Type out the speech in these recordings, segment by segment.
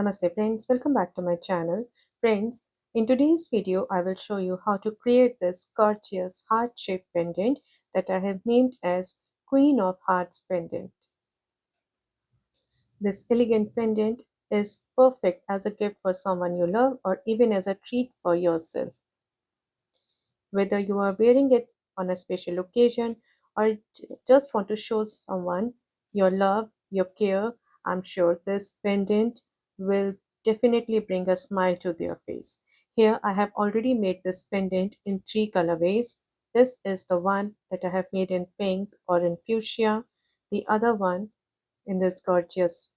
Namaste friends, welcome back to my channel. Friends, in today's video I will show you how to create this gorgeous heart-shaped pendant that I have named as Queen of Hearts Pendant. This elegant pendant is perfect as a gift for someone you love or even as a treat for yourself. Whether you are wearing it on a special occasion or just want to show someone your love, your care, I'm sure this pendant will definitely bring a smile to their face. Here I have already made this pendant in 3 colorways. This is the one that I have made in pink or in fuchsia, the other one in this gorgeous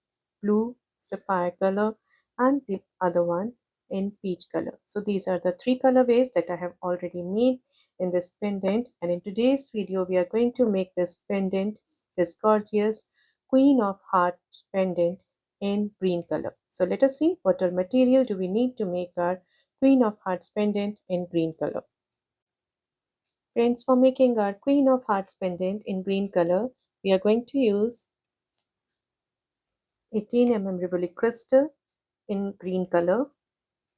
blue sapphire color, and the other one in peach color. So these are the 3 colorways that I have already made in this pendant, and in today's video we are going to make this pendant, this gorgeous Queen of Hearts pendant in green color. So let us see what all material do we need to make our Queen of Hearts pendant in green color. Friends, for making our Queen of Hearts pendant in green color, we are going to use 18 mm Rivoli crystal in green color,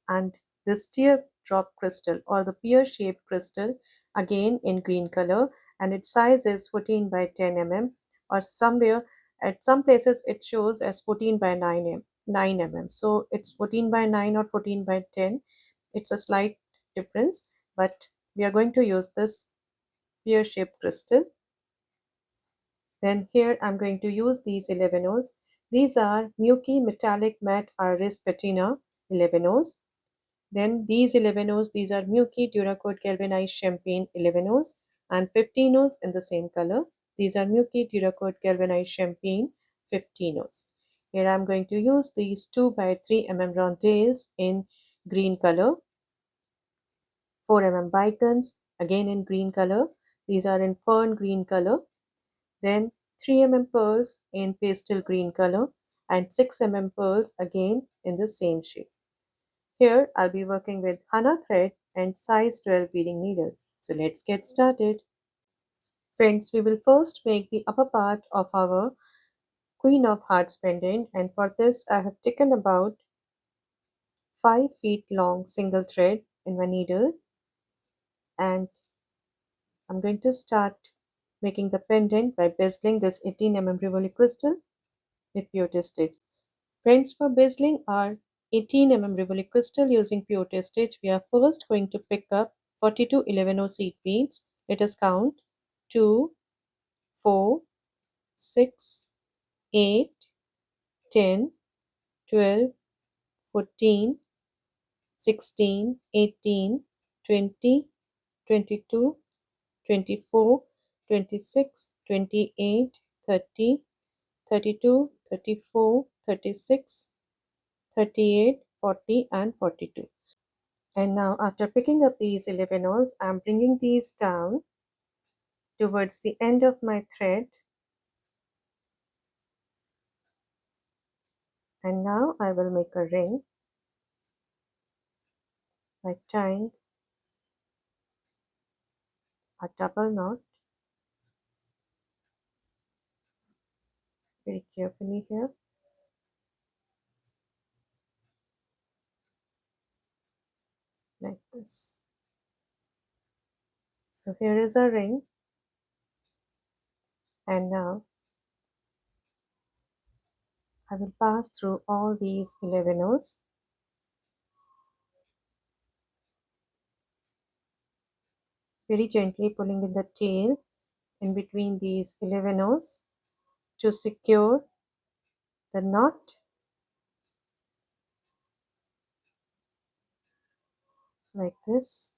and this teardrop crystal or the pear-shaped crystal again in green color, and its size is 14 by 10 mm, or somewhere at some places it shows as 14 by 9 mm. So it's 14 by 9 or 14 by 10. It's a slight difference, but we are going to use this pear-shaped crystal. Then here I'm going to use these 11 O's. These are Miyuki Metallic Matte Iris Patina 11 O's. Then these 11 O's, these are Miyuki Duracoat Galvanized Champagne 11 O's, and 15 O's in the same color. These are Miyuki Duracoat Galvanized Champagne 15 O's. Here I'm going to use these 2 by 3 mm rondelles in green color, 4 mm bicones again in green color. These are in fern green color. Then 3 mm pearls in pastel green color, and 6 mm pearls again in the same shade. Here I'll be working with Hana thread and size 12 beading needle. So let's get started. Friends, we will first make the upper part of our Queen of Hearts pendant, and for this I have taken about 5 feet long single thread in my needle, and I'm going to start making the pendant by bezeling this 18 mm Rivoli crystal with pewter stitch. Friends, for bezeling our 18 mm Rivoli crystal using pewter stitch, we are first going to pick up 42 11 seed beads. Let us count 2, 4, 6, 8, 10, 12, 14, 16, 18, 20, 22, 24, 26, 28, 30, 32, 34, 36, 38, 40, and 42. And now after picking up these 11 O's, I'm bringing these down towards the end of my thread. And now I will make a ring by tying a double knot very carefully here. Like this. So here is a ring, and now I will pass through all these 11 O's. Very gently pulling in the tail in between these 11 O's to secure the knot, like this.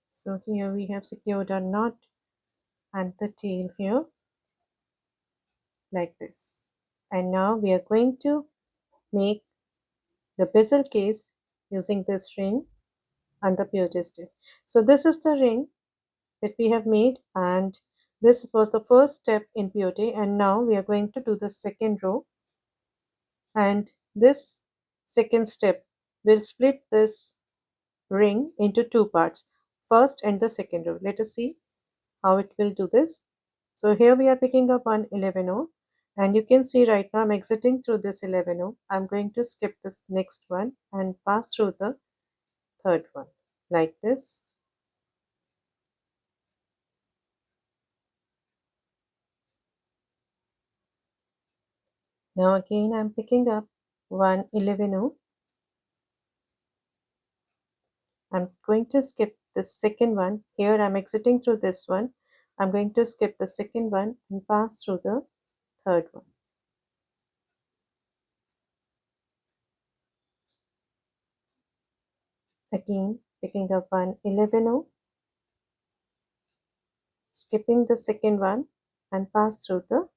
So here we have secured a knot and the tail here, like this. And now we are going to make the bezel case using this ring and the pewter stitch. So this is the ring that we have made, and This was the first step in peyote, and now we are going to do the second row. And this second step will split this ring into two parts, first and the second row. Let us see how it will do this. So here we are picking up one 11 and you can see right now I'm exiting through this 11 I'm going to skip this next one and pass through the third one like this. Now again I'm picking up one 11 I'm going to skip the second one. Here I'm exiting through this one. I'm going to skip the second one and pass through the third one. Again picking up one 11 skipping the second one and pass through the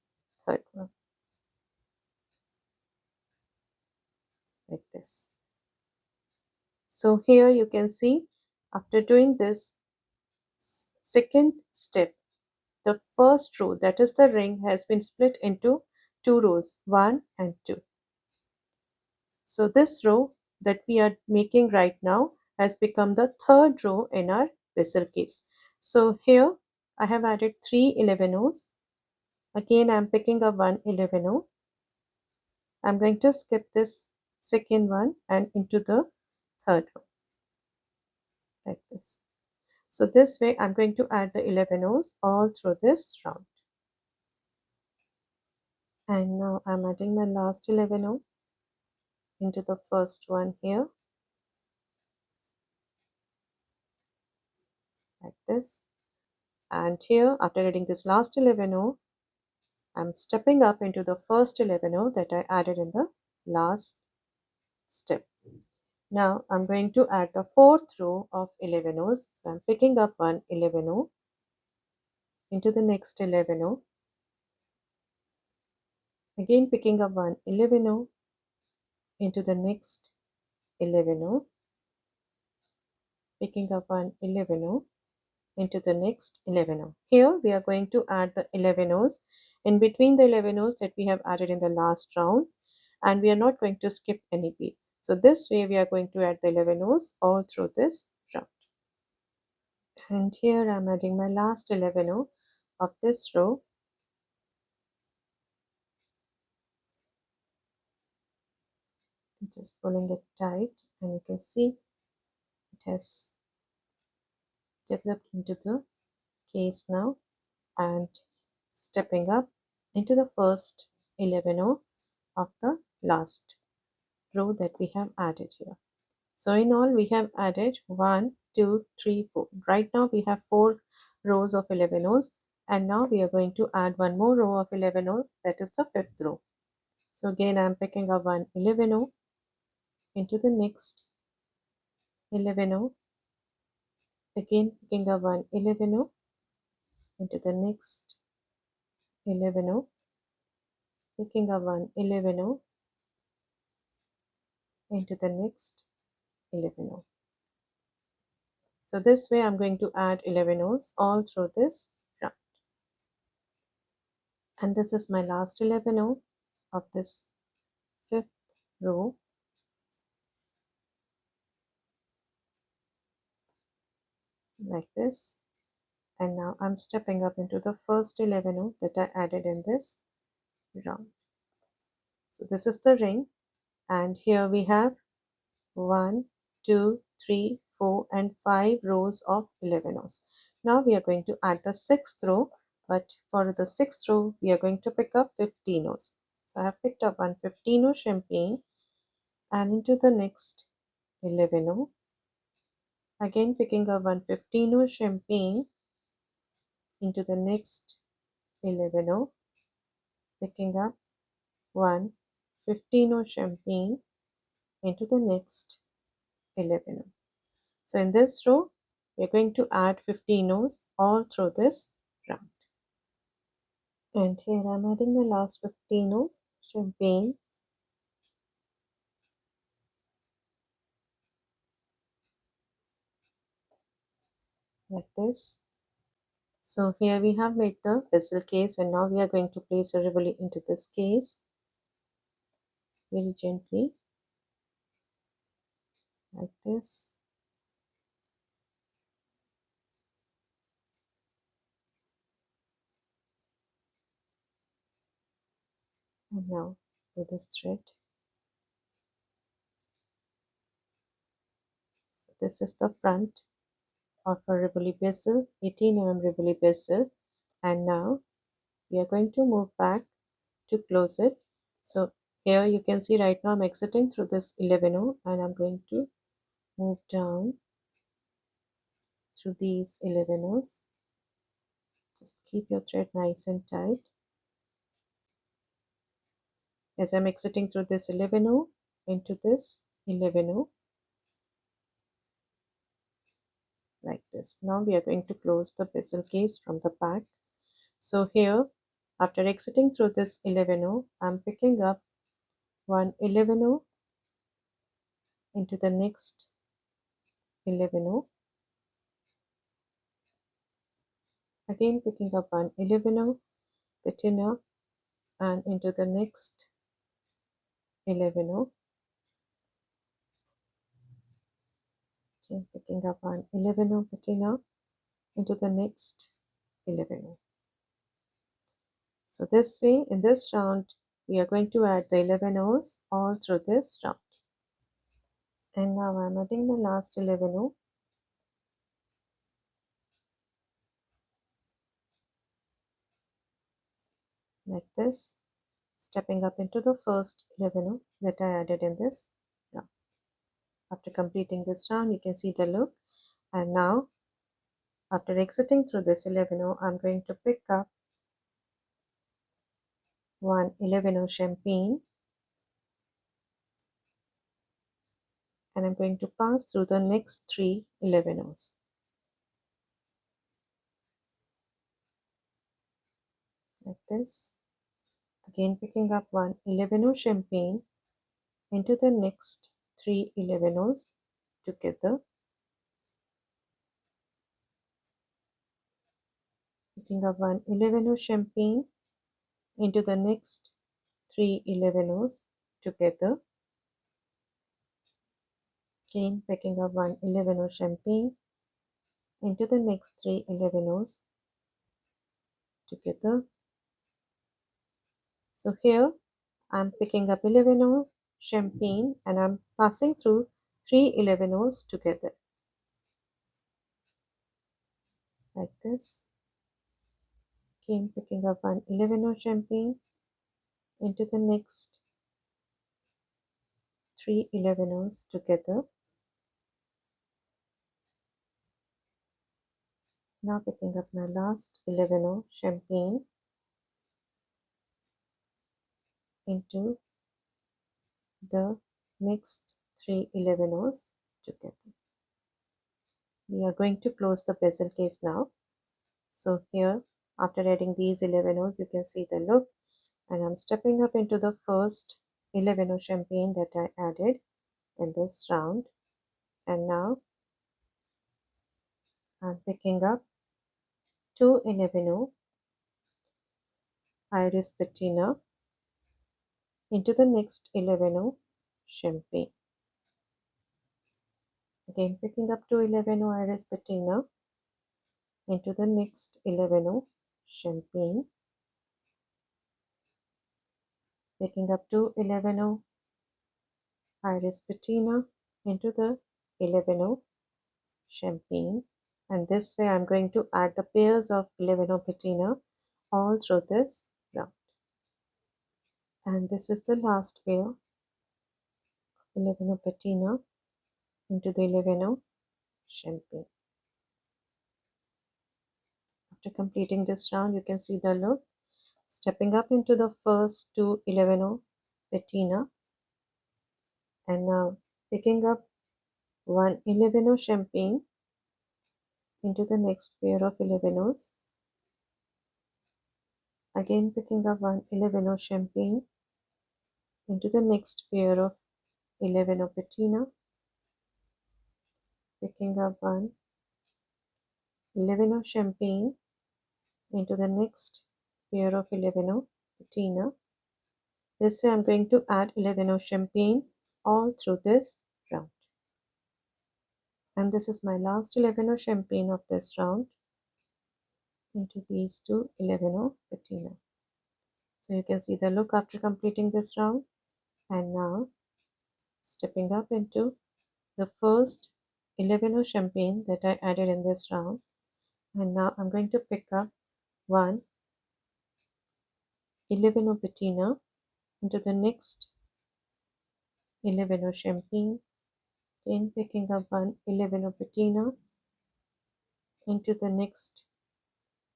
third one like this. So here you can see after doing this second step, the first row, that is the ring, has been split into two rows, 1 and 2. So this row that we are making right now has become the third row in our bezel case. So here I have added 3 11 Again I am picking up one 11 I'm going to skip this second one and into the third row like this. So this way I'm going to add the 11 all through this round. And now I'm adding my last 11 into the first one here like this. And here after adding this last 11 I'm stepping up into the first 11 that I added in the last step. Now I'm going to add the fourth row of 11 So I'm picking up one 11 into the next 11 again picking up one 11 into the next 11 picking up one 11 into the next 11 Here we are going to add the 11 in between the 11 that we have added in the last round, and we are not going to skip any bead. So this way we are going to add the 11 all through this round. And here I'm adding my last 11 of this row. Just pulling it tight, and you can see it has developed into the case now, and stepping up into the first 11 of the last row that we have added here. So in all we have added 1, 2, 3, 4. Right now we have 4 rows of 11 and now we are going to add one more row of 11 that is the fifth row. So again I am picking up one 11 into the next 11 again picking up one 11 into the next 11 picking up one 11 into the next 11 So this way I'm going to add 11 all through this round. And this is my last 11 of this fifth row. Like this. And now I'm stepping up into the first 11 that I added in this round. So this is the ring, and here we have 1, 2, 3, 4 and 5 rows of 11 Now we are going to add the sixth row, but for the sixth row we are going to pick up 15 So I have picked up one 15 champagne and into the next 11 again picking up one 15 champagne into the next 11 picking up one 15 champagne into the next 11 So in this row we are going to add 15 all through this round. And here I'm adding my last 15 champagne like this. So here we have made the bezel case, and now we are going to place a Rivoli into this case very gently, like this. And now with this thread. So this is the front of a Rivoli bezel, 18 Rivoli bezel, and now we are going to move back to close it. So here you can see right now I'm exiting through this 11 and I'm going to move down through these 11. Just keep your thread nice and tight. As I'm exiting through this 11 into this 11, like this. Now we are going to close the bezel case from the back. So here, after exiting through this 11, I'm picking up one 11 into the next 11, again picking up one 11 patina and into the next 11, again picking up one 11 patina into the next 11. So this way, in this round, we are going to add the 11 O's all through this round. And now I'm adding the last 11 O, like this, stepping up into the first 11 O that I added in this round. After completing this round, you can see the look. And now, after exiting through this 11 O, I'm going to pick up one 11 O champagne, and I'm going to pass through the next three 11 O's. Like this. Again picking up one 11 O champagne into the next three 11 O's together. Picking up one 11 O champagne into the next three 11 O's together. Again picking up one 11 O champagne into the next three 11 O's together. So here I'm picking up 11 O champagne and I'm passing through three 11 O's together, like this. Again picking up one 11 O champagne into the next three 11 O's together. Now picking up my last 11 O champagne into the next three 11 O's together. We are going to close the bezel case now. So here, after adding these 11 O's, you can see the look, and I'm stepping up into the first 11 O champagne that I added in this round, and now I'm picking up two 11 O iris patina into the next 11 O champagne. Again picking up two 11 O iris patina into the next 11 O champagne, picking up two 11 O iris patina into the 11 O champagne, and this way I'm going to add the pairs of 11 O patina all through this round. And this is the last pair, 11 O patina into the 11 O champagne. After completing this round, you can see the look. Stepping up into the first two 11 O patina, and now picking up one 11 O champagne into the next pair of 11 O's. Again picking up one 11 O champagne into the next pair of 11 O patina, picking up one 11 O champagne into the next pair of 11 patina. This way I'm going to add 11 champagne all through this round. And this is my last 11 champagne of this round into these two 11 patina. So you can see the look after completing this round. And now stepping up into the first 11 champagne that I added in this round. And now I'm going to pick up one 11 patina into the next 11 champagne, then picking up one 11 patina into the next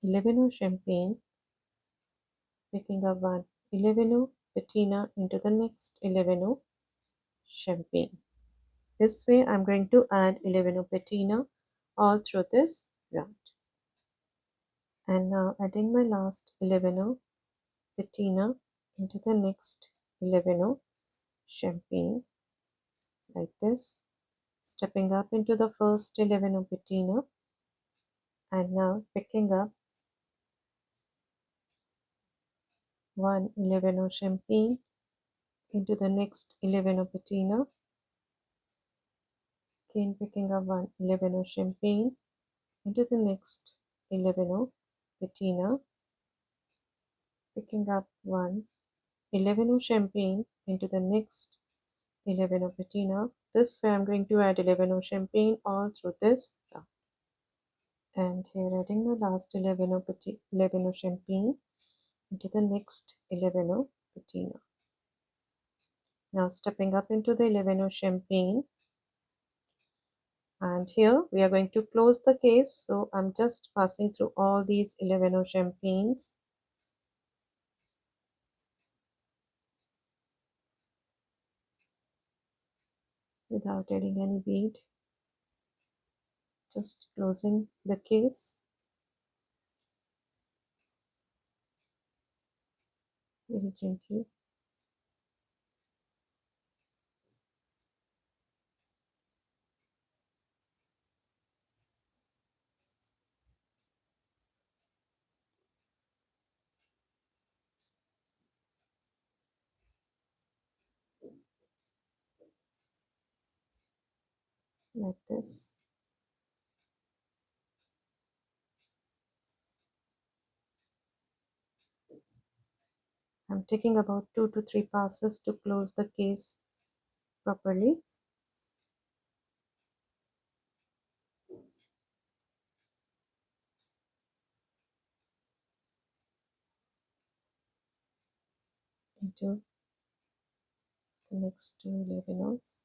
11 champagne, picking up one 11 patina into the next 11 champagne. This way I'm going to add 11 patina all through this round. And now adding my last 11 patina into the next 11 champagne like this, stepping up into the first 11 patina and now picking up one 11 champagne into the next 11 patina, again picking up one 11 champagne into the next 11 patina, picking up one 11 champagne into the next 11 patina. This way I'm going to add 11 champagne all through this round. And here adding the last 11 champagne into the next 11 patina. Now stepping up into the 11 champagne, and here we are going to close the case. So I'm just passing through all these 11 champagnes. Without adding any bead, just closing the case. Very gently. Like this. I'm taking about 2 to 3 passes to close the case properly. Into the next two 11s.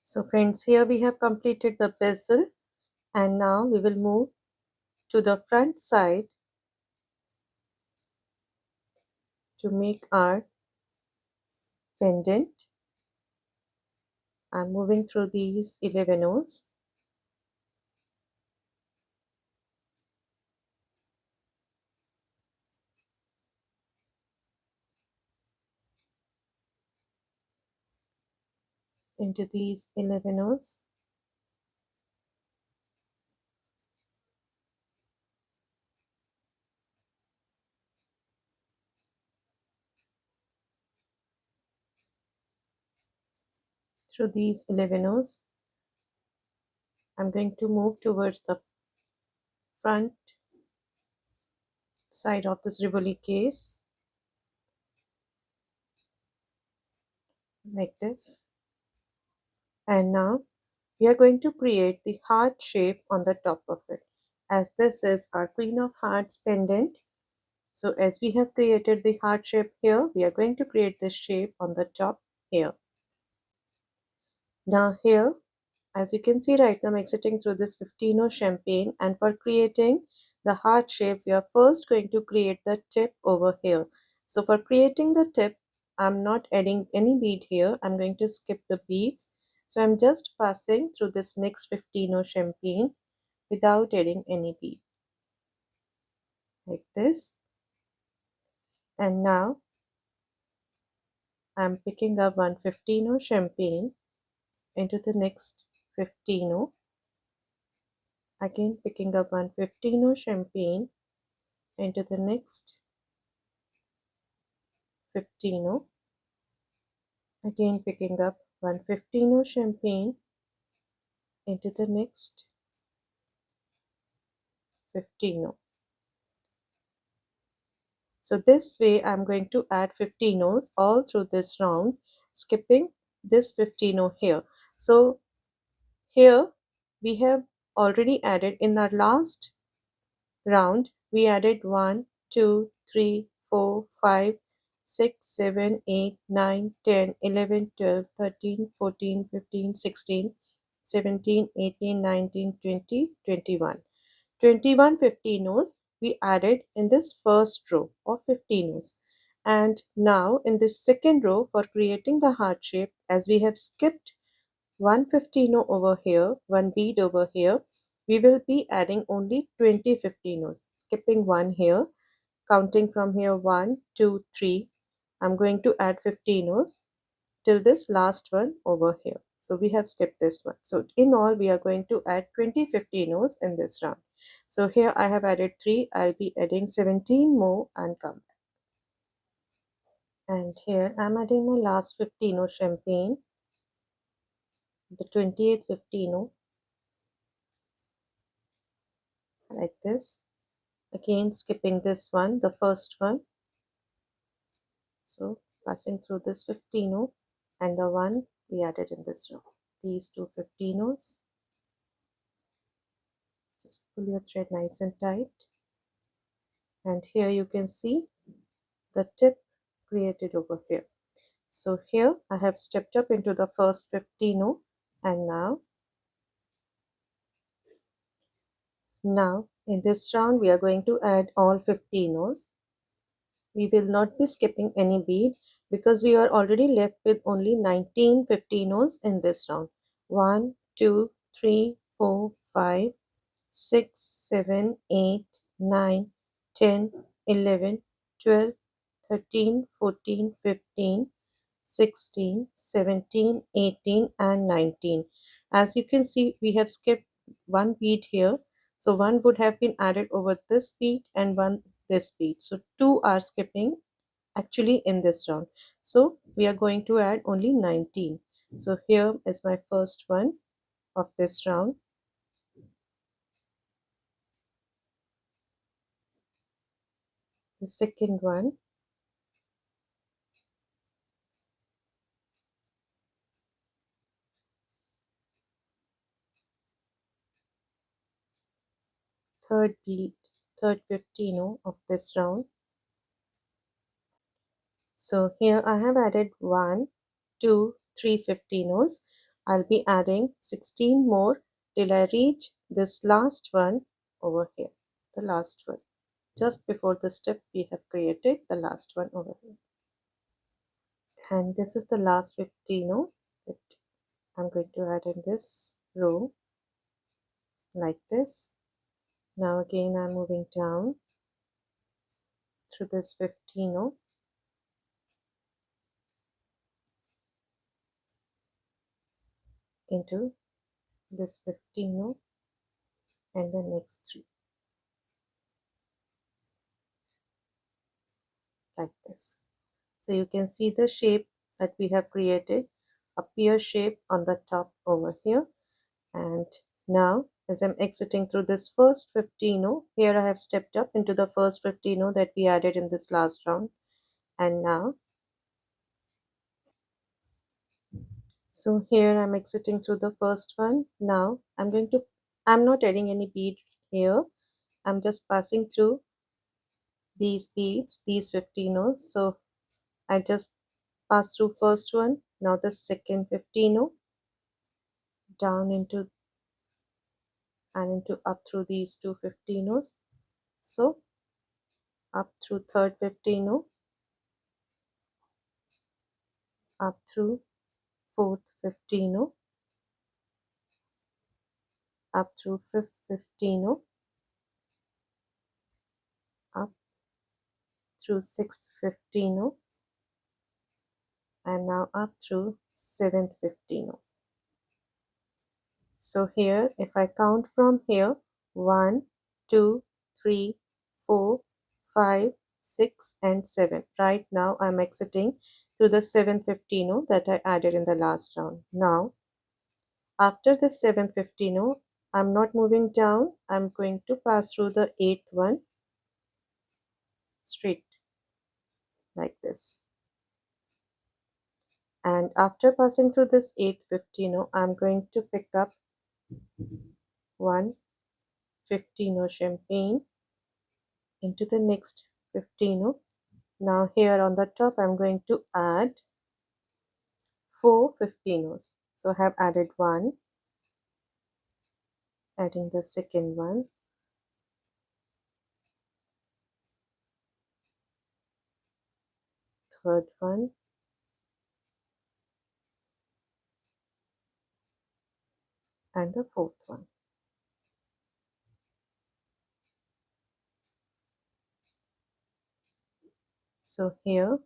So friends, here we have completed the bezel, and now we will move to the front side to make our pendant. I'm moving through these 11 O's. Into these 11 O's. Through these 11 O's, I'm going to move towards the front side of this Rivoli case, like this. And now we are going to create the heart shape on the top of it, as this is our Queen of Hearts pendant. So as we have created the heart shape here, we are going to create this shape on the top here. Now here, as you can see right now, I'm exiting through this 15 champagne, and for creating the heart shape, we are first going to create the tip over here. So for creating the tip, I'm not adding any bead here. I'm going to skip the beads. So I'm just passing through this next 15 champagne without adding any bead, like this. And now I'm picking up one 15 champagne into the next 15, again picking up one 15 champagne into the next 15, again picking up one 15 champagne into the next 15. So this way I'm going to add 15s all through this round, skipping this 15 here. So here we have already added in our last round, we added 1, 2, 3, 4, 5, 6, 7, 8, 9, 10, 11, 12, 13, 14, 15, 16, 17, 18, 19, 20, 21. 21 15s we added in this first row of 15s. And now in this second row, for creating the heart shape, as we have skipped one 15 over here, one bead over here, we will be adding only 20 15s, skipping one here, counting from here 1, 2, 3. I'm going to add 15s till this last one over here. So we have skipped this one. So in all, we are going to add 20 15s in this round. So here I have added 3. I'll be adding 17 more and come back. And here I'm adding my last 15 champagne, the 28th 15, like this. Again skipping this one, the first one. So passing through this 15 and the one we added in this row. These two 15s. Just pull your thread nice and tight. And here you can see the tip created over here. So here I have stepped up into the first 15 and now in this round we are going to add all 15s. We will not be skipping any bead because we are already left with only 19 15s in this round. 1, 2, 3, 4, 5, 6, 7, 8, 9, 10, 11, 12, 13, 14, 15, 16, 17, 18 and 19. As you can see, we have skipped one bead here. So one would have been added over this bead and one this bead. So two are skipping actually in this round. So we are going to add only 19. So here is my first one of this round. The second one. Third bead, third 15 of this round. So here I have added 1, 2, 3 15s. I'll be adding 16 more till I reach this last one over here, the last one. Just before the step we have created the last one over here. And this is the last 15 that I'm going to add in this row like this. Now again I'm moving down through this 15 into this 15 and the next 3 like this. So you can see the shape that we have created, a pear shape on the top over here. And now as I'm exiting through this first 15 here I have stepped up into the first 15 that we added in this last round. And now so here I'm exiting through the first one. Now I'm not adding any bead here. I'm just passing through these beads, these 15s. So I just pass through first one, now the second 15 down into and into up through these two 15s. So up through third 15, up through fourth 15, up through fifth 15, up through sixth 15, and now up through 7th 15. So here, if I count from here, 1, 2, 3, 4, 5, 6, and 7. Right now, I'm exiting to the 750 that I added in the last round. Now, after the 750 I'm not moving down. I'm going to pass through the 8th one straight like this. And after passing through this 850 I'm going to pick up 150 champagne into the next 15. Now here on the top I'm going to add 4 15s. So I have added one, adding the second one, third one, and the fourth one. So here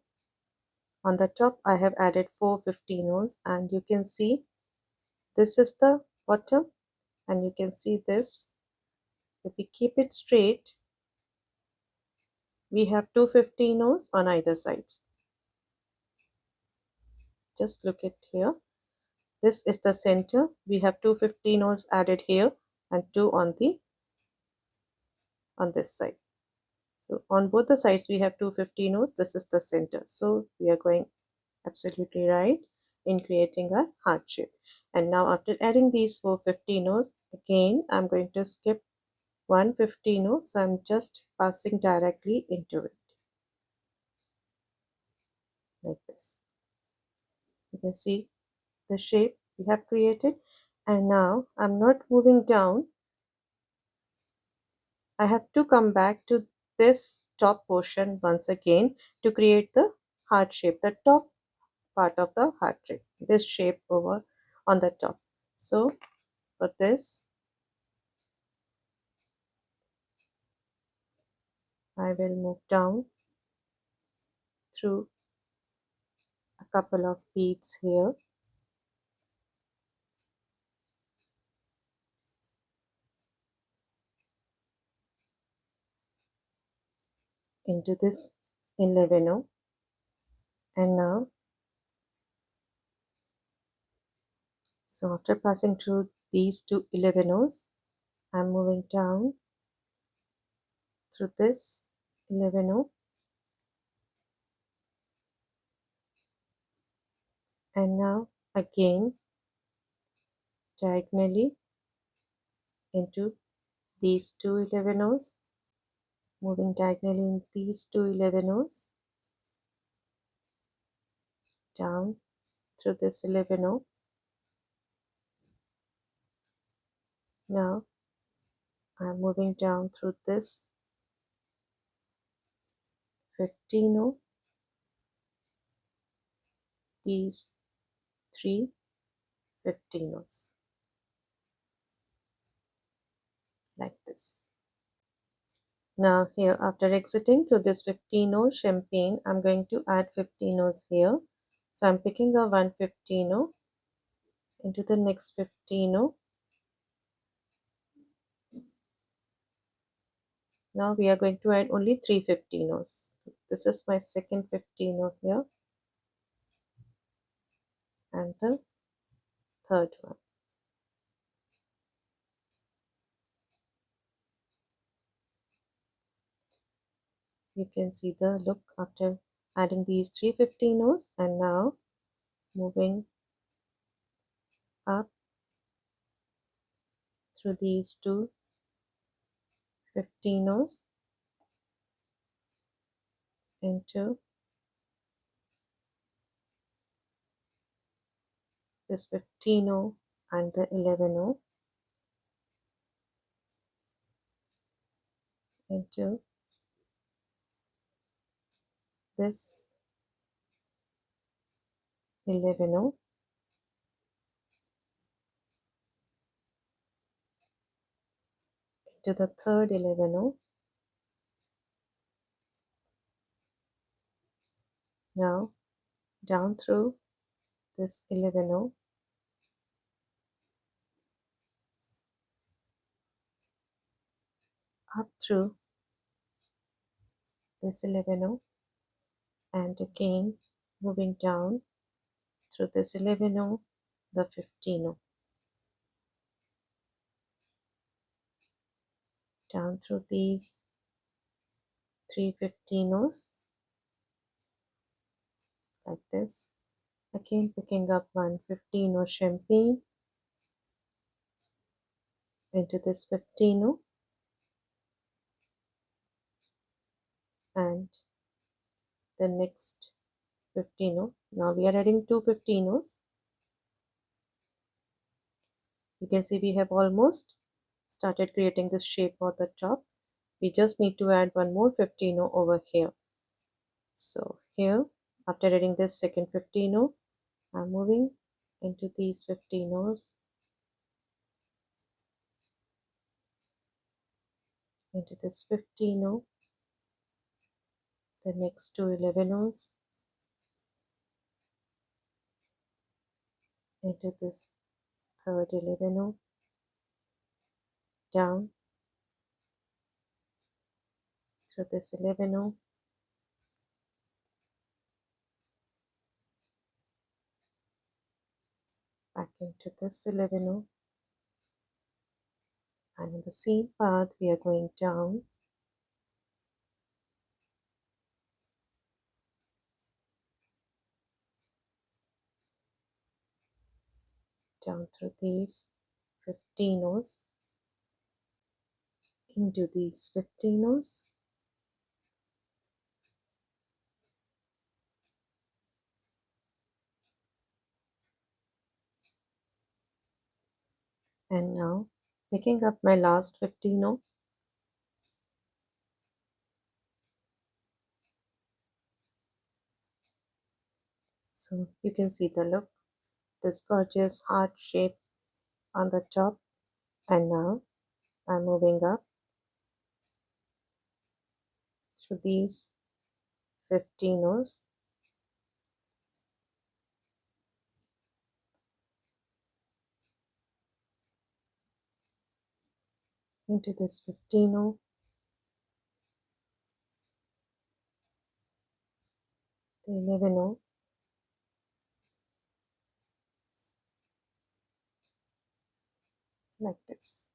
on the top I have added 4 15s, and you can see this is the bottom, and you can see this. If we keep it straight, we have 2 15s on either sides. Just look at here. This is the center. We have 2 15s added here and 2 on this side. So on both the sides we have 2 15s. This is the center. So we are going absolutely right in creating a heart shape. And now after adding these 4 15s, again I'm going to skip 1 15. So I'm just passing directly into it like this. You can see the shape we have created, and now I'm not moving down. I have to come back to this top portion once again to create the heart shape, the top part of the heart shape, this shape over on the top. So for this I will move down through a couple of beads here into this 11, and now so after passing through these two 11s, I'm moving down through this 11, and now again diagonally into these two 11s, moving diagonally in these two 11s, down through this 11. Now I'm moving down through this 15, these three 15s like this. Now here after exiting through this 15 champagne, I'm going to add 15s here. So I'm picking up 1 15 into the next 15. Now we are going to add only 3 15s. This is my second 15 here and the third one. You can see the look after adding these 3 15s, and now moving up through these two 15s into this 15 and the 11 into this 11 into the third 11. Now down through this 11 up through this 11 and again moving down through this 11 the 15 down through these 3 15s like this, again picking up 1 15 champagne into this 15 and the next 15. Now we are adding 2 15s. You can see we have almost started creating this shape on the top. We just need to add one more 15 over here. So here, after adding this second 15, I'm moving into these 15s, into this 15, the next two 11s, into this third 11, down through this 11, back into this 11, and in the same path we are going down through these 15s into these 15s, and now picking up my last 15. So you can see the look, this gorgeous heart shape on the top, and now I'm moving up through these 15s into this 15, the 11, like this.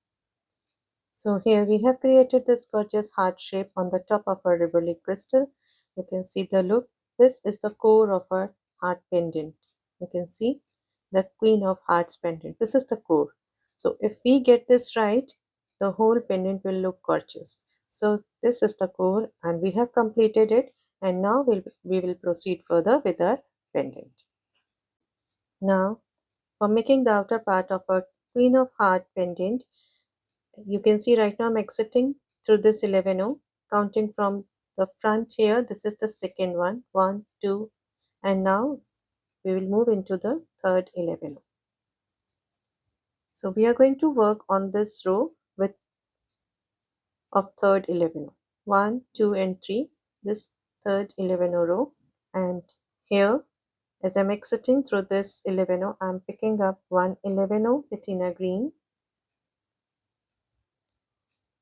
So here we have created this gorgeous heart shape on the top of our Rivoli crystal. You can see the look. This is the core of our heart pendant. You can see the Queen of Hearts Pendant. This is the core. So if we get this right, the whole pendant will look gorgeous. So this is the core and we have completed it, and now we will proceed further with our pendant. Now for making the outer part of our Queen of Heart pendant, you can see right now I'm exiting through this 11, counting from the front here. This is the second one, 1 2, and now we will move into the third 11. So we are going to work on this row with of third 11, 1 2 and 3, this third 11 row, and here as I'm exiting through this 11, I'm picking up one 11 patina green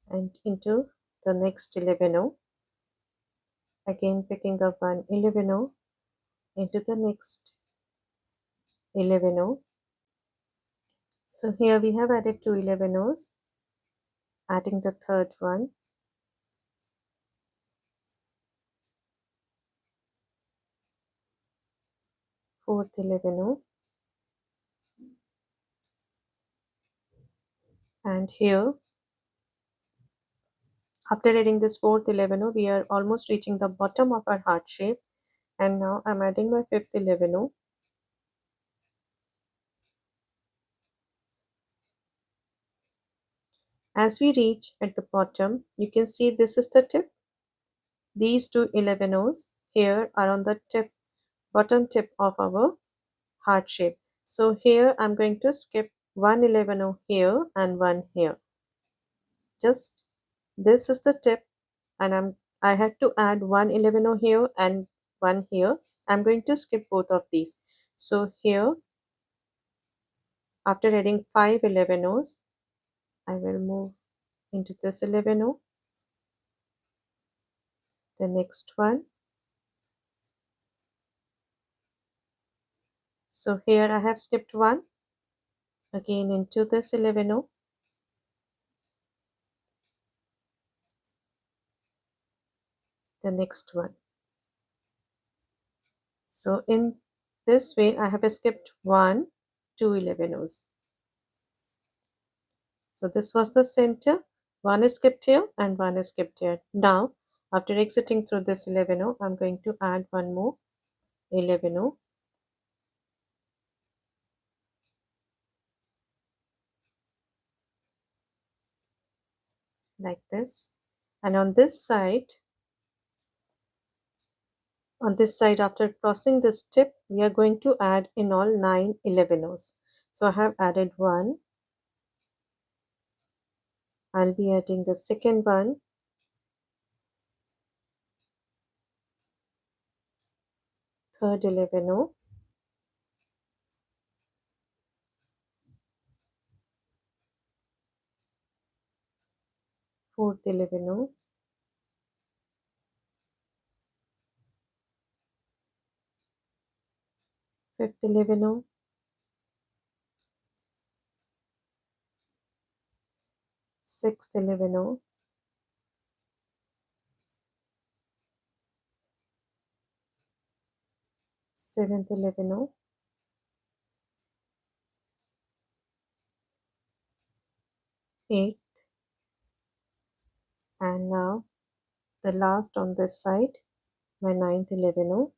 and into the next 11, again picking up one 11 into the next 11. So here we have added two 11s, adding the third one, fourth 11, and here after adding this fourth 11, we are almost reaching the bottom of our heart shape, and now I'm adding my fifth 11. As we reach at the bottom, you can see this is the tip. These two 11s here are on the tip, bottom tip of our heart shape. So here I'm going to skip one 11 here and one here. Just this is the tip, and I had to add one 11 here and one here. I'm going to skip both of these. So here, after adding 5 11 O's, I will move into this 11 O, the next one. So here I have skipped one, again into this 11 O, the next one. So in this way I have skipped 1, 2 11 O's. So this was the center. One is skipped here and one is skipped here. Now after exiting through this 11 O, I'm going to add one more 11 O, like this. And on this side, after crossing this tip, we are going to add in all 9 11 O's. So I have added one. I'll be adding the second one, third 11 O, fourth 11 O, fifth 11 O, sixth 11 O, seventh 11 O, eighth, and now the last on this side, my ninth 11 O.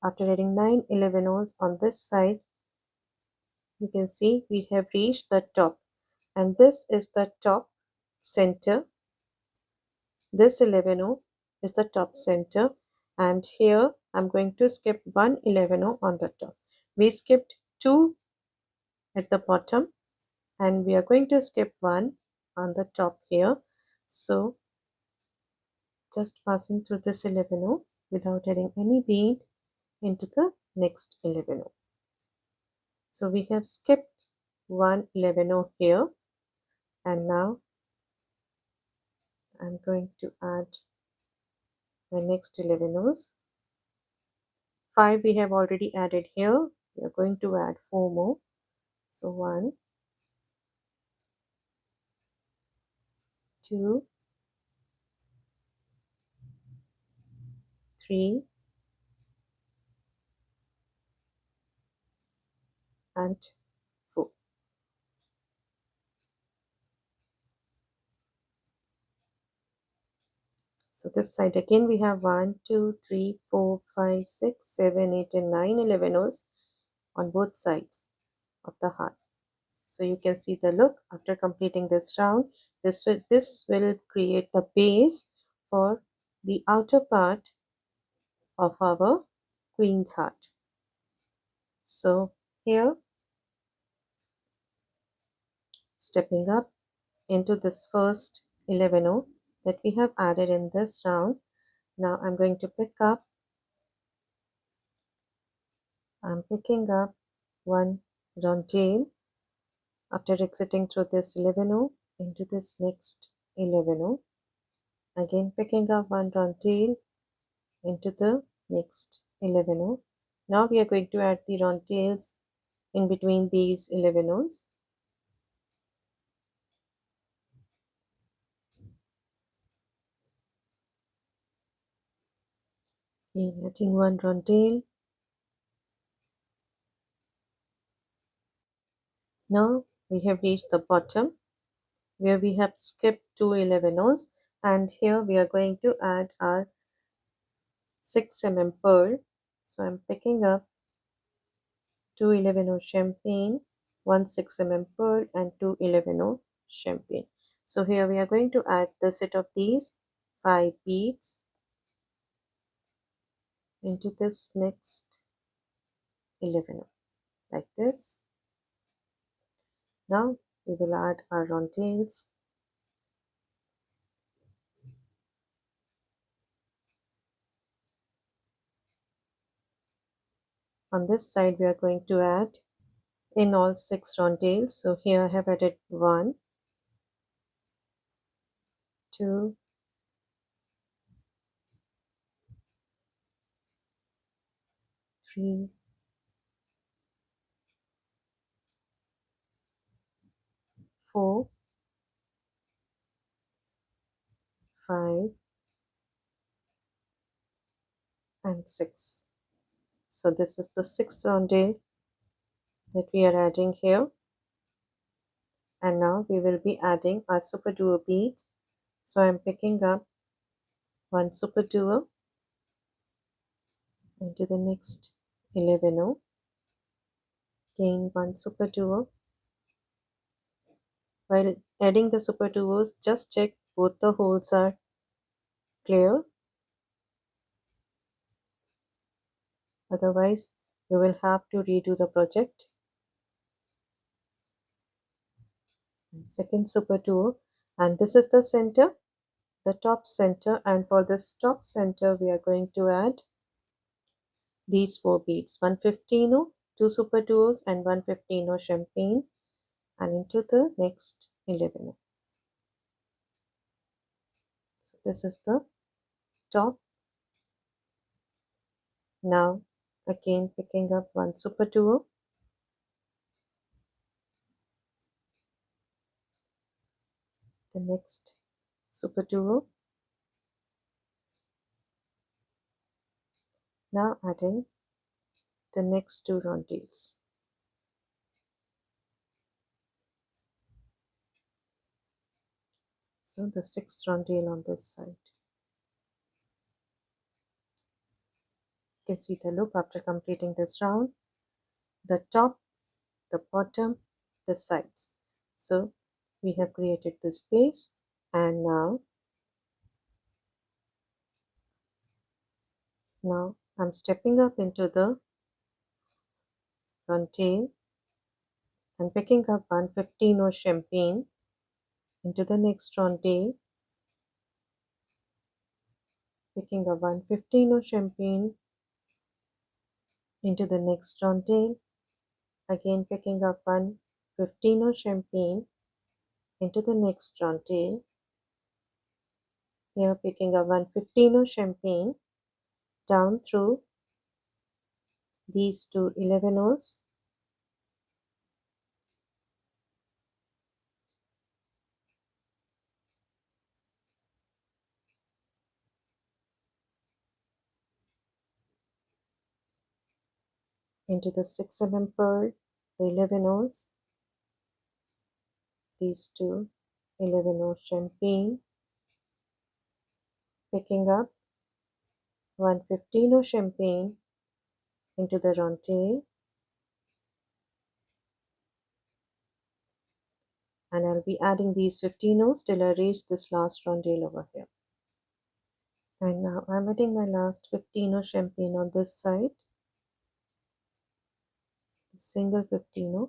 After adding 9 11 O's on this side, you can see we have reached the top, and this is the top center. This 11 O is the top center, and here I'm going to skip one 11 O on the top. We skipped 2 at the bottom, and we are going to skip one on the top here. So just passing through this 11 O without adding any bead into the next 11 O. So we have skipped one 11 O here, and now I'm going to add my next 11 O's. 5 we have already added here. We are going to add 4 more. So 1, 2, 3, and 4. So this side again we have 1, 2, 3, 4, 5, 6, 7, 8, and 9 11 O's on both sides of the heart. So you can see the look after completing this round. This will create the base for the outer part of our queen's heart. So here, stepping up into this first 11 O that we have added in this round, now I'm going to I'm picking up one rondelle after exiting through this 11 O into this next 11 O. Again picking up one rondelle into the next 11 O. Now we are going to add the rondelles in between these 11 O's. Again adding one rondelle. Now we have reached the bottom where we have skipped two 11 O's, and here we are going to add our 6 mm pearl. So I'm picking up two 11 O champagne, one 6 mm pearl, and two 11 O champagne. So here we are going to add the set of these 5 beads into this next 11 O, like this. Now we will add our rondelles. On this side we are going to add in all 6 rondelles. So here I have added 1, 2, 3, 4, 5 and 6. So this is the 6th rondelle that we are adding here. And now we will be adding our Superduo beads. So I'm picking up one Superduo into the next 11 row, gain one Superduo. While adding the Superduos, just check both the holes are clear, otherwise you will have to redo the project. Second Superduo, and this is the center, the top center, and for this top center we are going to add these 4 beads, 115, 2 Superduos and 115 champagne, and into the next 11. So this is the top. Now again picking up one Superduo, the next Superduo, now adding the next 2 rondelles. So the 6th rondelle on this side. You can see the loop after completing this round, the top, the bottom, the sides. So we have created this base, and now I'm stepping up into the rondelle and picking up 115 champagne into the next rondelle, picking up 115 champagne into the next rondelle, again picking up 115 champagne into the next rondelle, here picking up 115 champagne down through these 2 11 O's, into the 6 pearl, the 11 O's, these 2 11 O champagne, picking up 115 champagne into the rondelle, and I'll be adding these 15 O's till I reach this last rondelle over here. And now I'm adding my last 15 champagne on this side, single 15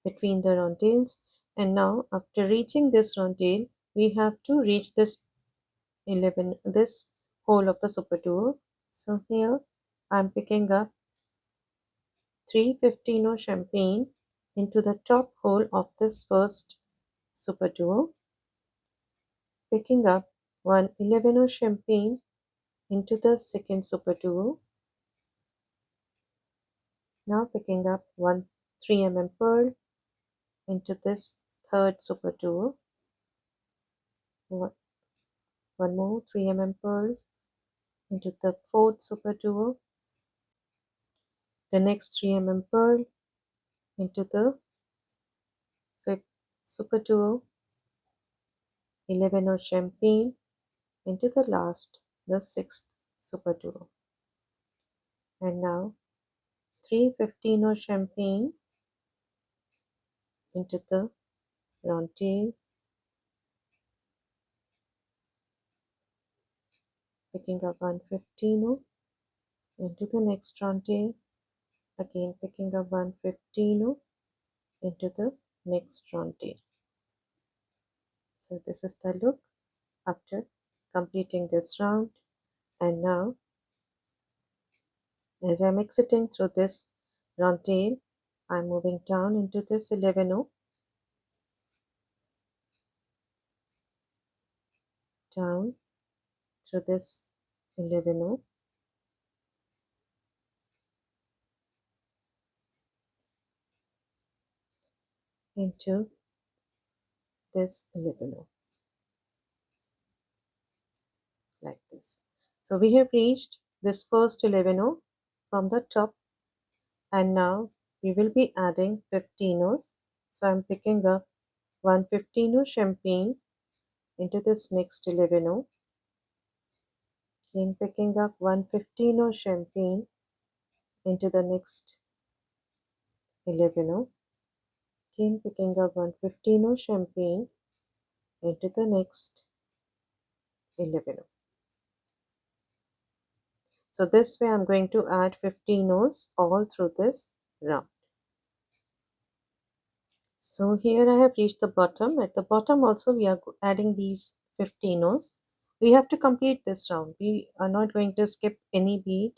between the rondelles. And now after reaching this rondelle, we have to reach this this hole of the Superduo. So here I'm picking up 315 champagne into the top hole of this first Superduo, picking up 111 champagne into the second Superduo, now picking up 3 pearl into this third Superduo, one more 3 pearl into the fourth Superduo, the next 3 pearl into the fifth Superduo, 11 champagne into the last, the sixth Superduo, and now 315 champagne into the rondelle, picking up 115 into the next rondelle, again picking up 115 into the next rondelle. So this is the look after completing this round. And now as I'm exiting through this round tail. I'm moving down into this 11 down through this 11 into this 11 like this. So we have reached this first 11 from the top, and now we will be adding 15 So I'm picking up one 15 champagne into this next 11 again picking up one 15 champagne into the next 11 again picking up one 15 champagne into the next 11. So this way I'm going to add 15 all through this round. So here I have reached the bottom. At the bottom also we are adding these 15 We have to complete this round. We are not going to skip any bead,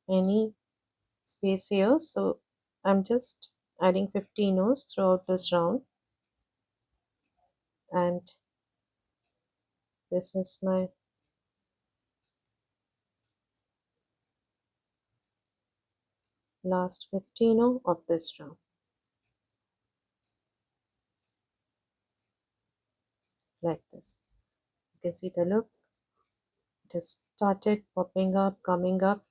any space here. So I'm just adding 15 throughout this round. And this is my last 15 of this round. Like this. You can see the look. It has started popping up, coming up.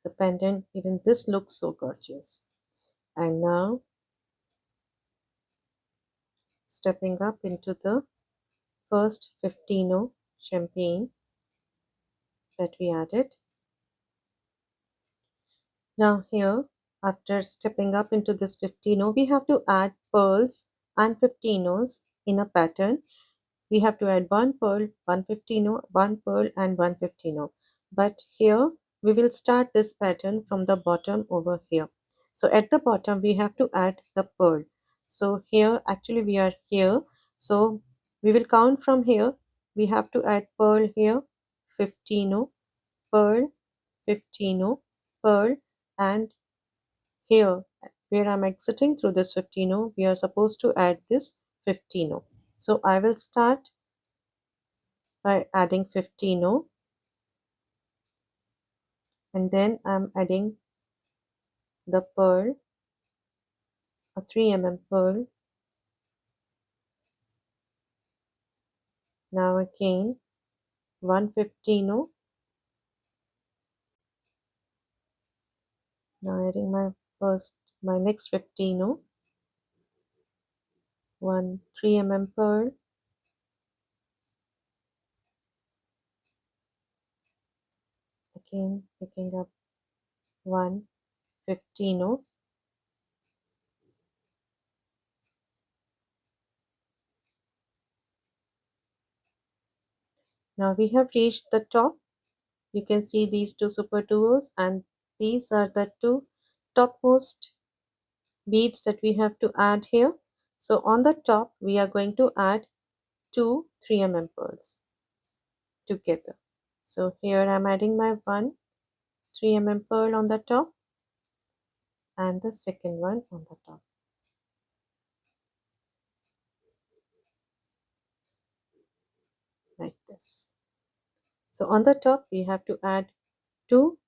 The pendant, even this looks so gorgeous. And now stepping up into the first 15 champagne that we added. Now here, after stepping up into this 15 we have to add pearls and 15 in a pattern. We have to add one pearl, one 15 one pearl and one 15 But here we will start this pattern from the bottom over here. So at the bottom we have to add the pearl. So here actually we are here. So we will count from here. We have to add pearl here, 15 pearl, 15 pearl, and here where I'm exiting through this 15 we are supposed to add this 15 So I will start by adding 15 and then I'm adding the pearl, a 3 pearl. Now again 1 15. Now adding my next 15 one 3 pearl, again picking up 1 15. Now we have reached the top. You can see these two superduos, and these are the two topmost beads that we have to add here. So on the top we are going to add two 3 pearls together. So here I'm adding my one 3 pearl on the top and the second one on the top like this. So on the top we have to add two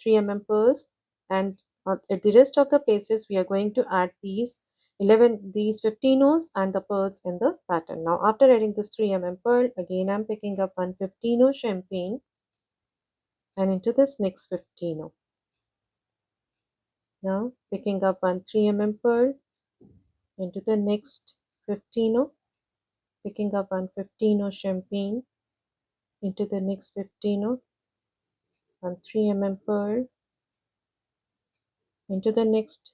3 pearls, and at the rest of the places we are going to add these 15 and the pearls in the pattern. Now after adding this 3 pearl, again I'm picking up one 15 champagne and into this next 15. Now picking up one 3 pearl into the next 15, picking up one 15 champagne into the next 15, one 3 pearl into the next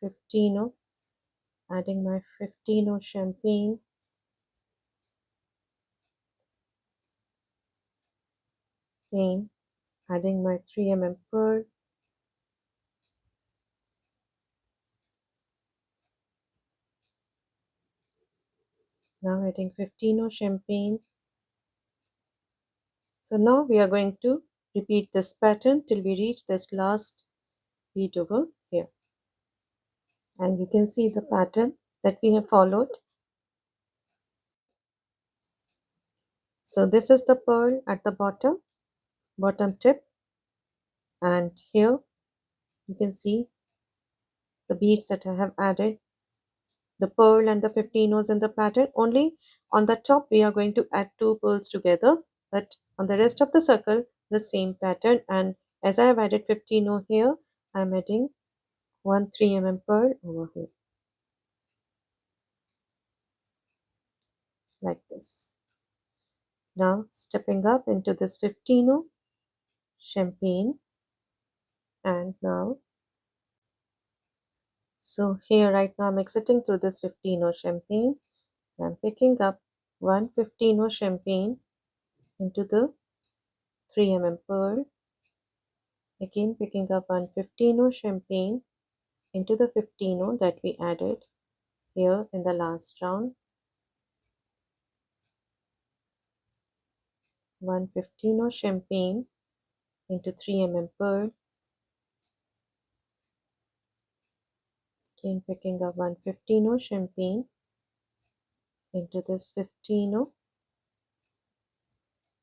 15, adding my 15 champagne, again adding my 3 pearl, now adding 15 champagne. So now we are going to repeat this pattern till we reach this last bead over here. And you can see the pattern that we have followed. So this is the pearl at the bottom tip, and here you can see the beads that I have added, the pearl and the 15 rows in the pattern. Only on the top we are going to add 2 pearls together, but on the rest of the circle the same pattern. And as I have added 15 row here, I am adding one 3 pearl over here, like this. Now stepping up into this 15 row champagne, and now so here right now I'm exiting through this 15 row champagne. I'm picking up one 15 row champagne into the 3 pearl, again picking up one 15 row champagne into the 15 row that we added here in the last round, one 15 row champagne into 3 pearl, again picking up one 15 row champagne into this 15 row,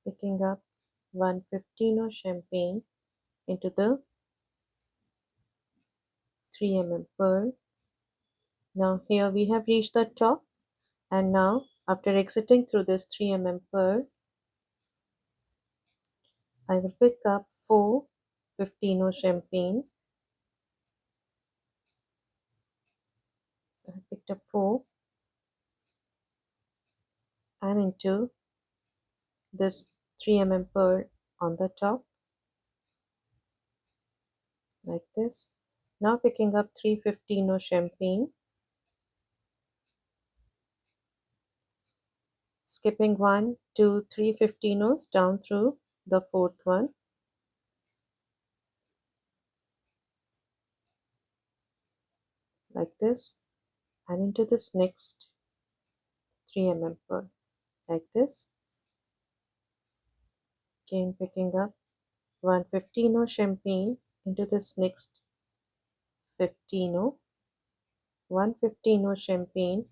picking up one 15 row champagne into the 3 pearl. Now here we have reached the top, and now after exiting through this 3 pearl, I will pick up 4 15 row champagne. So I picked up 4 and into this 3 pearl on the top, like this. Now picking up 3 15 row champagne, skipping 1 2 3 15 rows down through the 4th one, like this, and into this next 3 pearl, like this. Again picking up 1 15 row champagne into this next 15 row, 1 15 row champagne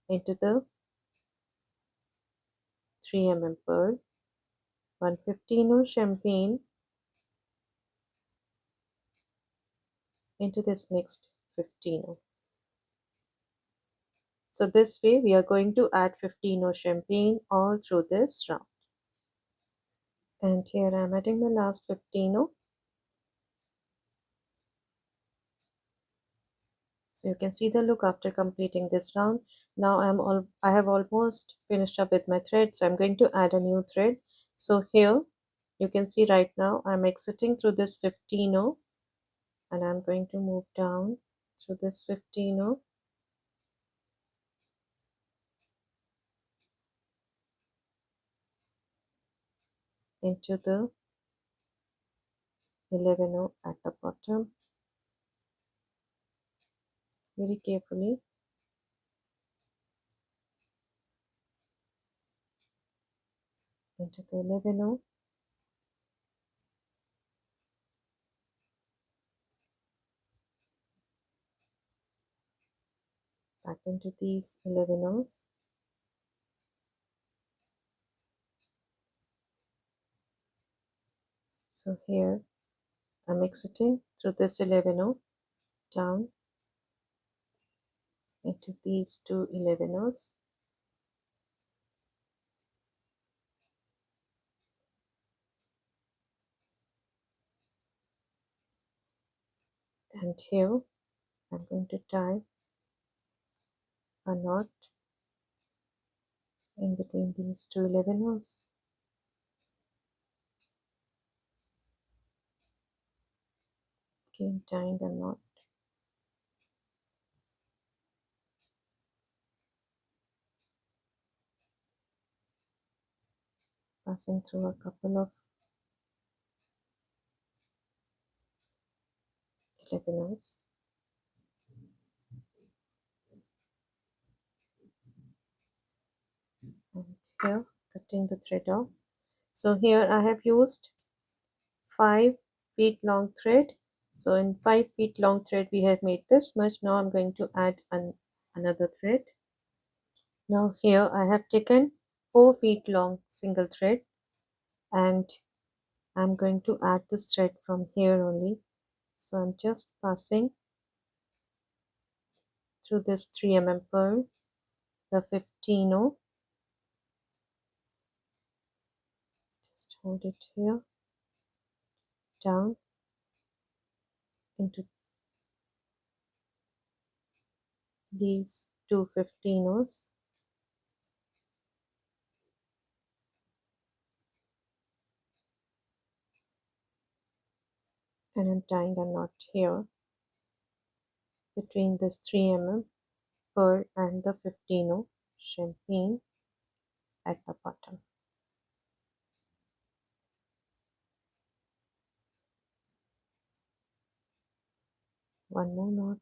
into the 3 pearl, 1 15 row champagne into this next 15 row. So this way we are going to add 15 row champagne all through this round. And here I am adding the last 15 row. So you can see the look after completing this round. Now I have almost finished up with my thread, so I'm going to add a new thread. So here you can see right now I'm exiting through this 15 row, and I'm going to move down through this 15 row, into the 11 row at the bottom, very carefully, into the 11 row, back into these 11 rows, so here I'm exiting through this 11 row, down into these two 11 rows, and here I'm going to tie a knot in between these two 11 rows. Again tying a knot, passing through a couple of 11 rows, and here cutting the thread off. So here I have used 5 feet long thread, So in 5 feet long thread we have made this much. Now I'm going to add another thread. Now here I have taken 4 feet long single thread, and I'm going to add this thread from here only. So I'm just passing through this 3 mm pearl, the 15-0. Just hold it here, down into these two 15-0s, and I'm tying a knot here between this 3 mm pearl and the 15-0 champagne at the bottom. One more knot,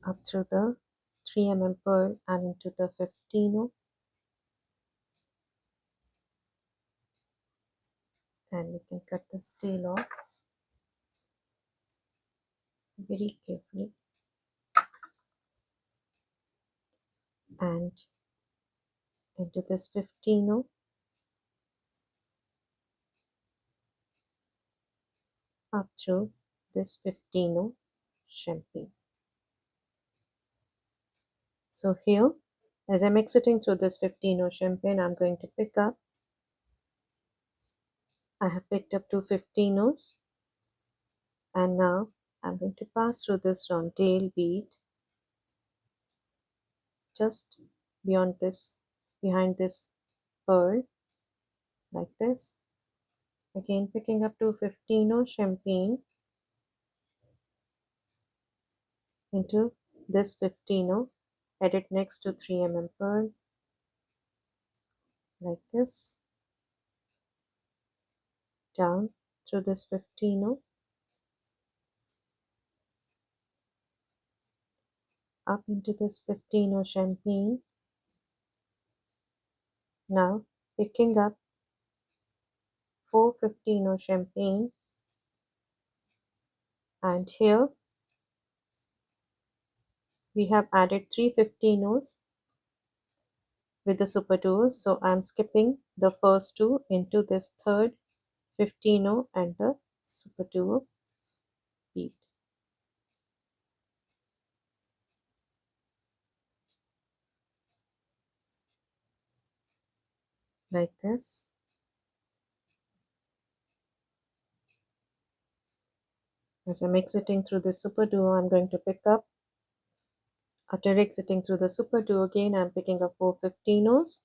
up through the 3 mm pearl and into the 15-0, and we can cut the tail off very carefully, and into this 15-0, up through this 15-0 champagne. So here, as I'm exiting through this 15-0 champagne, I'm going to pick up, I have picked up two 15-0s, and now I'm going to pass through this rondelle bead just beyond this, behind this pearl, like this. Again, picking up two 15-0 champagne into this 15-0, head it next to 3 mm pearl, like this, down through this 15-0, up into this 15-0 champagne. Now picking up four 15-0 champagne, and here we have added three 15-0s with the Superduos, so I'm skipping the first two into this third 15-0 and the Superduo bead, like this. As I'm exiting through the Superduo, I'm going to pick up, after exiting through the Superduo again, I'm picking up four 15-0s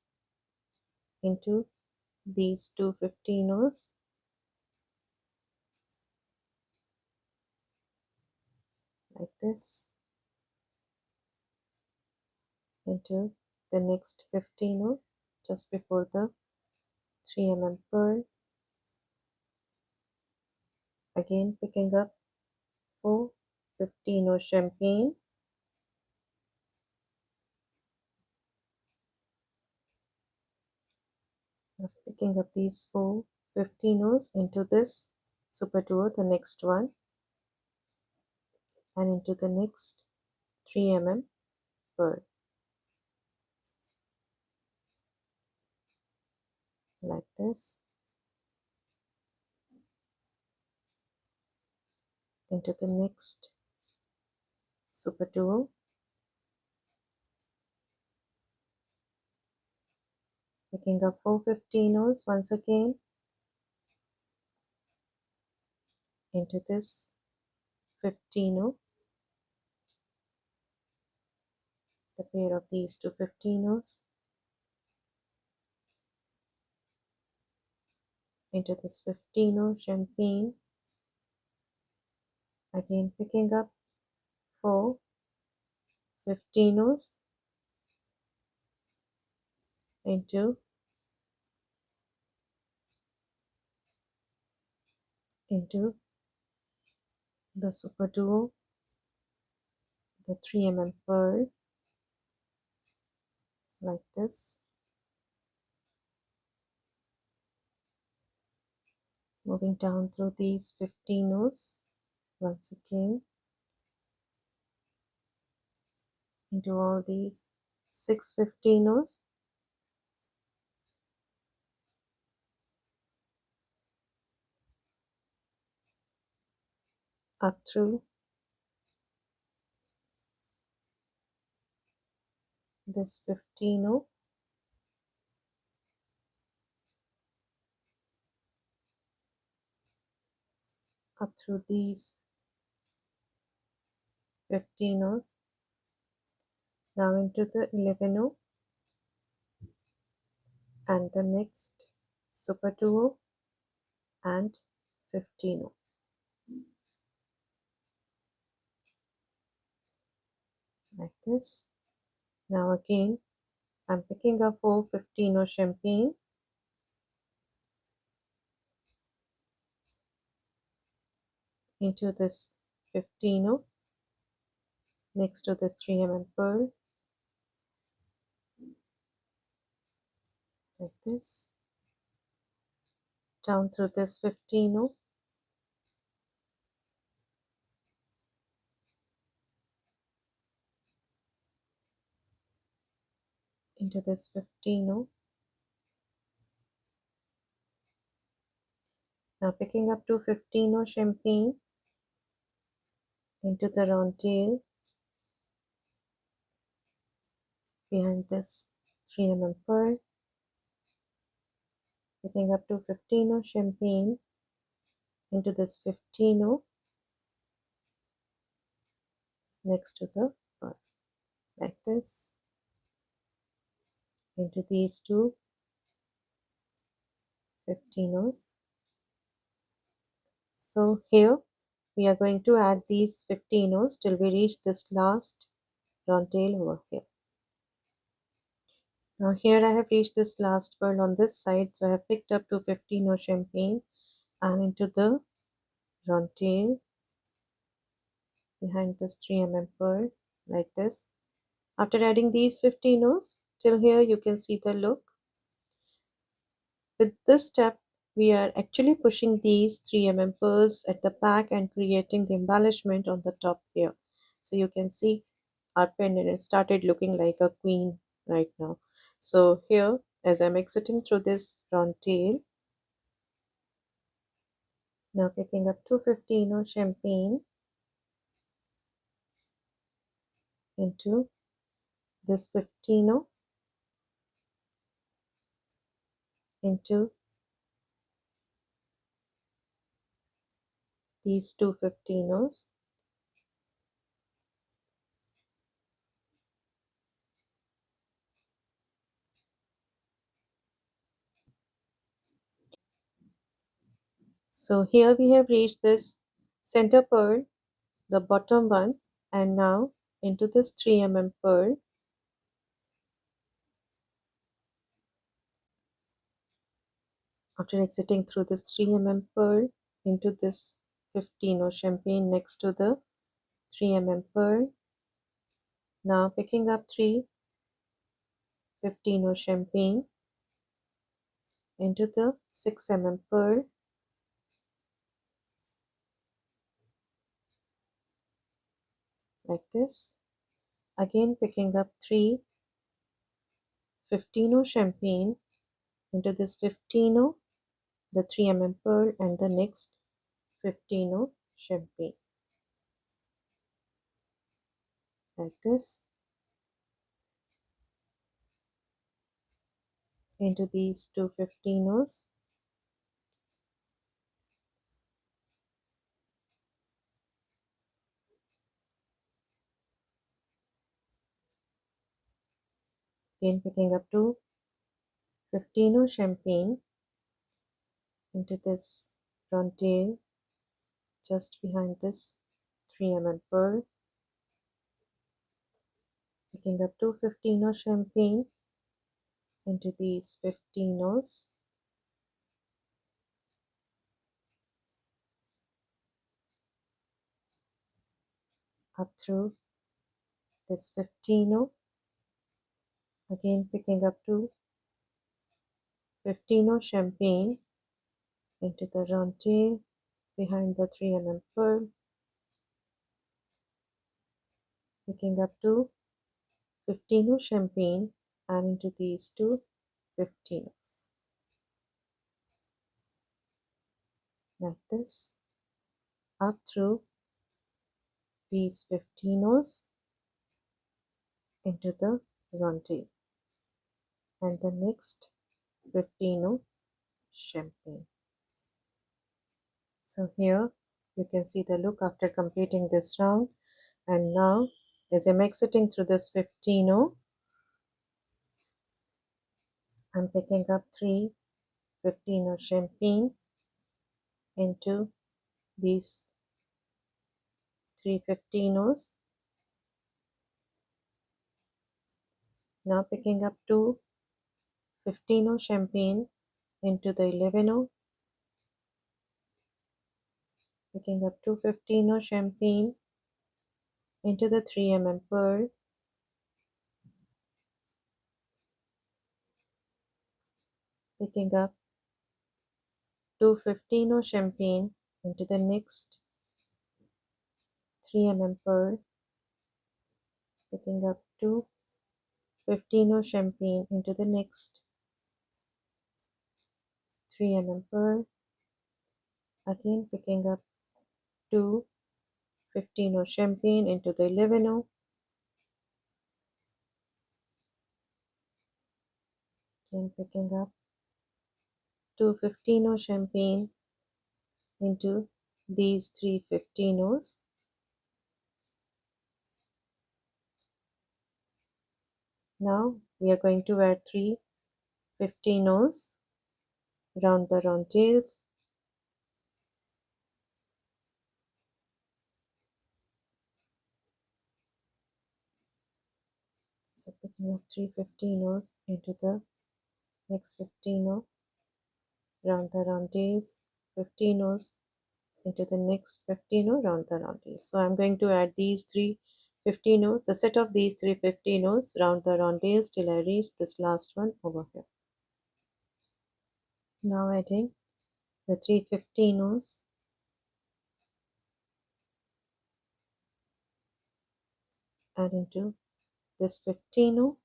into these two 15-0s, like this, into the next 15-0 just before the 3 mm pearl. Again picking up four 15-0 champagne, picking up these four 15-0s into this Superduo, the next one, and into the next 3 mm pearl, like this, into the next Superduo, picking up four 15-0s once again into this 15-0, the pair of these two 15-0s, into this 15-0 champagne, again picking up four 15-0s into the Superduo, the 3 mm pearl like this, moving down through these 15 rows once again into all these 6 15 rows, up through this 15 row, up through these 15 rows, now into the 11 row and the next Superduo and 15 row like this. Now again I'm picking up 4 15 row champagne into this 15 row next to this 3 mm pearl like this, down through this 15 row, into this 15 row. Now picking up to 15 row champagne into the round tail behind this 3 mm pearl, picking up to 15 row champagne into this 15 row next to the pearl like this, into these two 15 rows. So here we are going to add these 15 rows till we reach this last round tail over here. Now here I have reached this last pearl on this side, so I have picked up to 15 row champagne and into the round tail behind this 3 mm pearl like this. After adding these 15 rows till here, you can see the look. With this step we are actually pushing these 3 mm pearls at the back and creating the embellishment on the top here. So you can see our pendant, it started looking like a queen right now. So here as I'm exiting through this round tail, now picking up 215 of champagne into this 15 into these two 15s. So here we have reached this center pearl, the bottom one, and now into this 3 mm pearl. After exiting through this 3 mm pearl into this 15 of champagne next to the 3 mm pearl, now picking up 15 of champagne into the 6 mm pearl like this. Again picking up 15 of champagne into this 15 of the 3 mm pearl and the next 15 of champagne like this, into these two 15s. Again picking up 15 of champagne into this front tail just behind this 3 mm pearl, picking up 15 of champagne into these 15s, up through this 15, again picking up 2 15 champagne into the round tail behind the 3 pearl, picking up 2 15 champagne and into these two 15s like this, up through these 15s into the round tail and the next 15 champagne. So here you can see the look after completing this round. And now as I'm exiting through this 15, I'm picking up 3 15 champagne into these 3 15s. Now picking up 2 15 champagne into the 11, picking up 2 15 champagne into the 3 pearl, picking up 2 15 champagne into the next 3 pearl, picking up 2 15 champagne into the next 3 pearl, again picking up 2 15 champagne into the 11, again picking up 2 15 champagne into these 3 15s. Now we are going to add 3 15s round the round tails. So picking up 3 15s into the next 15 round the round tails, 15s into the next 15 round the round tails. So I'm going to add these 3 15s, the set of these 3 15s round the round tails till I reach this last one over here. Now adding the 3 15s and into this 15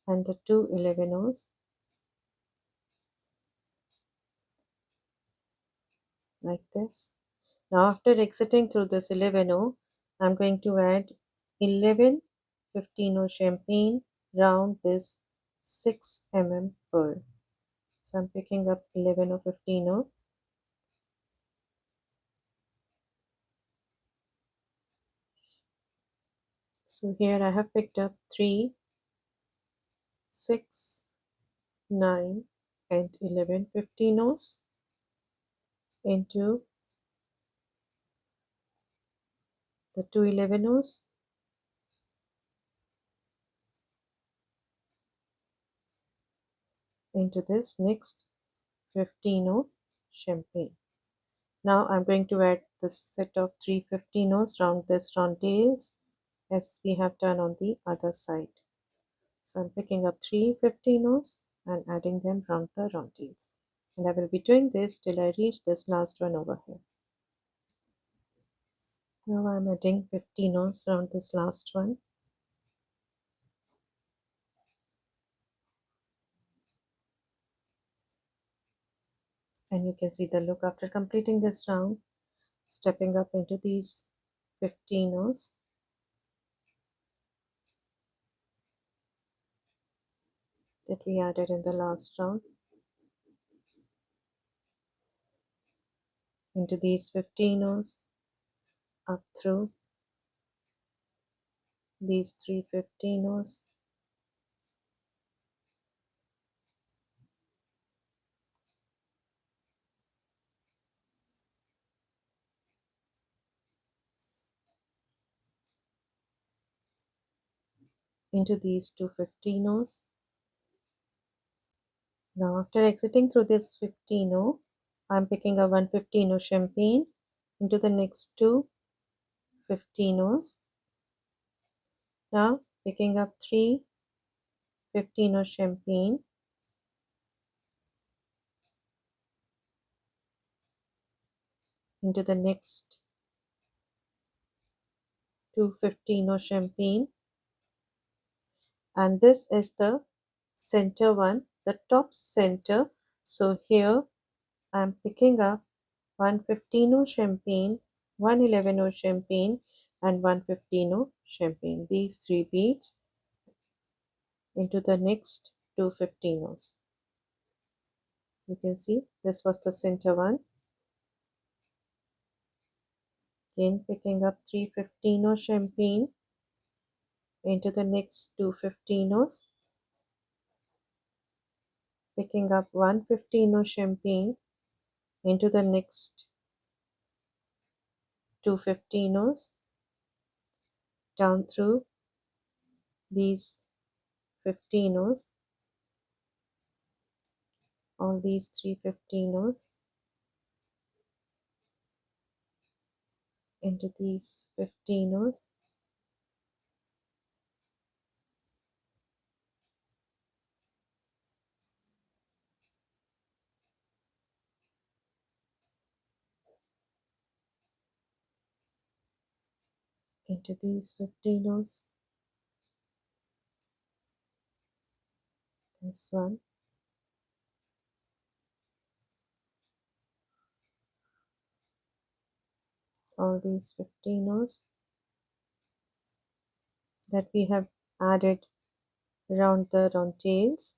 and the 2 11s like this. Now after exiting through this 11, I'm going to add 11 15 champagne round this 6 pearl. So I'm picking up 11 15. So here I have picked up 3, 6, 9 and 11 15s into the 2 11s into this next 15 champagne. Now I'm going to add this set of 3 15s round this round tails as we have done on the other side. So I'm picking up 3 15s and adding them round the round tails. And I will be doing this till I reach this last one over here. Now I'm adding 15s round this last one. And you can see the look after completing this round, stepping up into these 15s. That we added in the last round into these 15s, up through these 3 15s, into these 2 15s. Now after exiting through this 15, I'm picking up 1 15 champagne into the next 2 15s Now picking up 3 15 of champagne into the next 2 15 of champagne, and this is the center one, the top center. So here I'm picking up 1 15 champagne, 1 11 champagne, and 1 15 champagne. These three beads into the next 2 15s. You can see this was the center one. Again picking up 3 15 champagne into the next 2 15s. Picking up 1 15 champagne into the next 2 15s. Down through these 15s, all these 3 15s, into these 15s, into these 15s, this one, all these 15s that we have added around the round tails,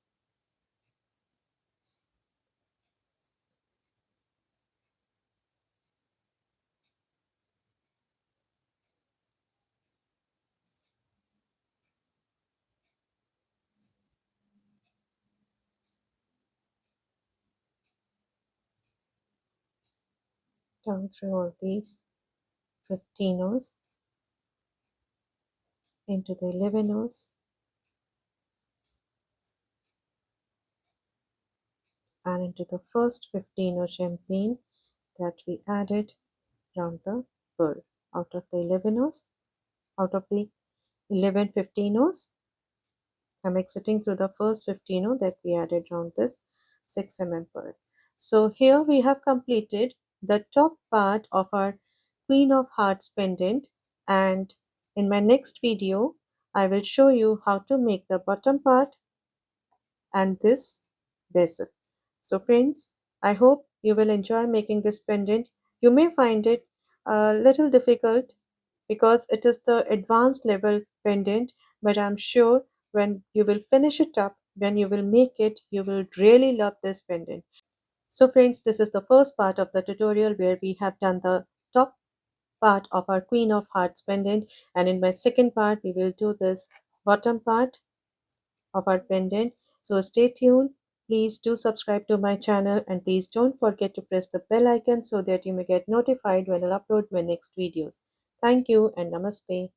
down through all these 15s, into the 11s, and into the first 15 champagne that we added around the pearl. Out of the 11s, out of the 11 15s, I'm exiting through the first 15 that we added around this 6 pearl. So here we have completed the top part of our Queen of Hearts pendant, and in my next video I will show you how to make the bottom part and this bezel. So friends, I hope you will enjoy making this pendant. You may find it a little difficult because it is the advanced level pendant, but I'm sure when you will finish it up, when you will make it, you will really love this pendant. So friends, this is the first part of the tutorial where we have done the top part of our Queen of Hearts pendant, and in my second part we will do this bottom part of our pendant. So stay tuned. Please do subscribe to my channel, and please don't forget to press the bell icon so that you may get notified when I'll upload my next videos. Thank you and namaste.